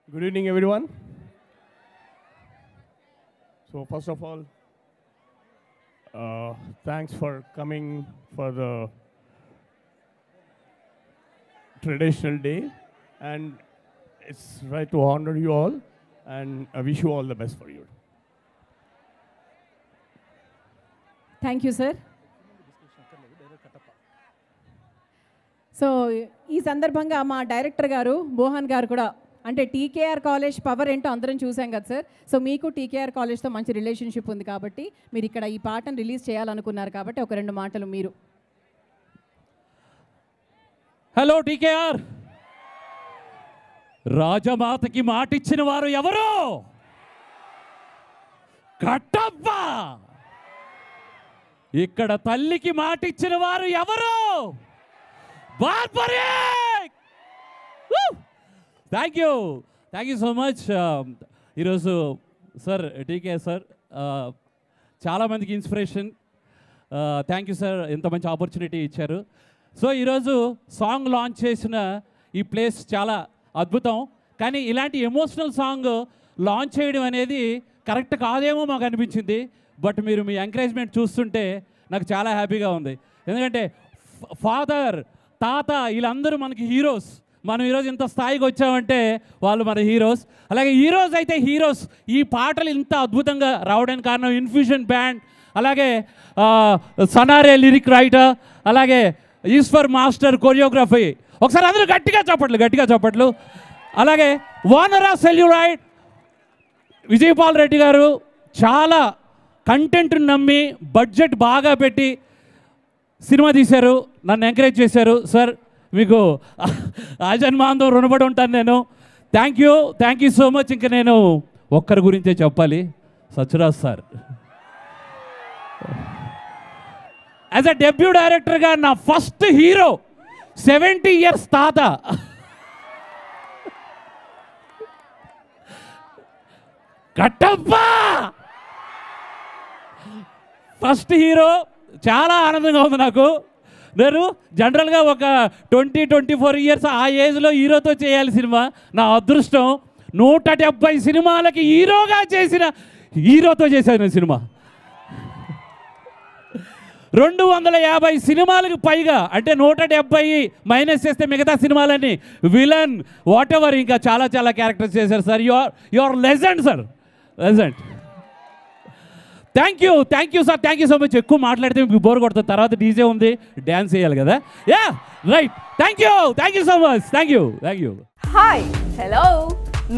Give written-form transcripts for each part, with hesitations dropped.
Good evening, everyone. So first of all, thanks for coming for the traditional day, and it's right to honor you all, and I wish you all the best for you. Thank you, sir. So ఈ సందర్భంగా మా director గారు మోహన్ గారు కూడా అంటే TKR college power ఏంటో అందరం చూసాం కదా సార్. సో మీకు టీకేఆర్ కాలేజ్తో మంచి రిలేషన్షిప్ ఉంది కాబట్టి మీరు ఇక్కడ ఈ పాటను రిలీజ్ చేయాలనుకున్నారు కాబట్టి ఒక రెండు మాటలు మీరు. హలో టీకేఆర్, రాజమాతకి మాట ఇచ్చిన వారు ఎవరు? కట్టప్ప. ఇక్కడ తల్లికి మాట ఇచ్చిన వారు ఎవరు? Thank you so much. ఈరోజు సార్ టీకే సార్ చాలామందికి ఇన్స్పిరేషన్. థ్యాంక్ యూ సార్, ఎంత మంచి ఆపర్చునిటీ ఇచ్చారు. సో ఈరోజు సాంగ్ లాంచ్ చేసిన ఈ ప్లేస్ చాలా అద్భుతం. కానీ ఇలాంటి ఎమోషనల్ సాంగ్ లాంచ్ చేయడం అనేది కరెక్ట్ కాదేమో మాకు అనిపించింది. బట్ మీరు మీ ఎంకరేజ్మెంట్ చూస్తుంటే నాకు చాలా హ్యాపీగా ఉంది. ఎందుకంటే ఫాదర్, తాత వీళ్ళందరూ మనకి హీరోస్. మనం ఈరోజు ఇంత స్థాయికి వచ్చామంటే వాళ్ళు మన హీరోస్. అలాగే ఈరోజు అయితే హీరోస్ ఈ పాటలు ఇంత అద్భుతంగా రావడానికి కారణం ఇన్ఫ్యూషన్ బ్యాండ్, అలాగే సనారే లిరిక్ రైటర్, అలాగే ఈశ్వర్ మాస్టర్ కొరియోగ్రఫీ. ఒకసారి అందరూ గట్టిగా చప్పట్లు. అలాగే వానరా సెల్యూరైట్ విజయపాల్ రెడ్డి గారు చాలా కంటెంట్ని నమ్మి బడ్జెట్ బాగా పెట్టి సినిమా తీశారు, నన్ను ఎంకరేజ్ చేశారు. సార్ మీకు ఆజన్మాంతో రుణపడి ఉంటాను నేను. Thank you so much. ఇంకా నేను ఒక్కరి గురించే చెప్పాలి, Sathyaraj sir. As a debut డైరెక్టర్గా నా ఫస్ట్ హీరో 70 years తాత. Kattappa first hero. చాలా ఆనందంగా ఉంది నాకు. నేను జనరల్గా ఒక 20-24 years ఆ ఏజ్లో హీరోతో చేయాలి సినిమా. నా అదృష్టం 170 సినిమాలకి హీరోతో చేశాను సినిమా. 250 సినిమాలకు పైగా, అంటే 170 మైనస్ చేస్తే మిగతా సినిమాలన్నీ విలన్ వాట్ ఎవర్ ఇంకా చాలా క్యారెక్టర్స్ చేశారు sir. You are legend sir, legend. Thank you sir, thank you so much. ఎక్కువ మాట్లాడితే మీకు బోర్ కొడుతుంది, తర్వాత డీజే ఉంది, డ్యాన్స్ చేయాలి కదా. Yeah right. Thank you so much. Thank you. Hi, hello.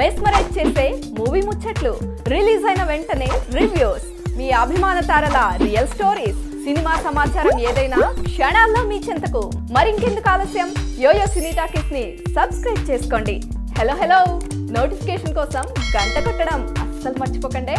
Mesmerize చేసే మూవీ ముచ్చట్లు, రిలీజ్ అయిన వెంటనే రివ్యూస్, మీ అభిమాన తారల రియల్ స్టోరీస్, సినిమా సమాచారం ఏదైనా క్షణాల్లో మీ చెంతకు. మరింకెందుకు ఆలస్యం, యోయో సినీ టాకీస్ ని సబ్స్క్రైబ్ చేసుకోండి. హలో నోటిఫికేషన్ కోసం గంట కొట్టడం అస్సలు మర్చిపోకండి.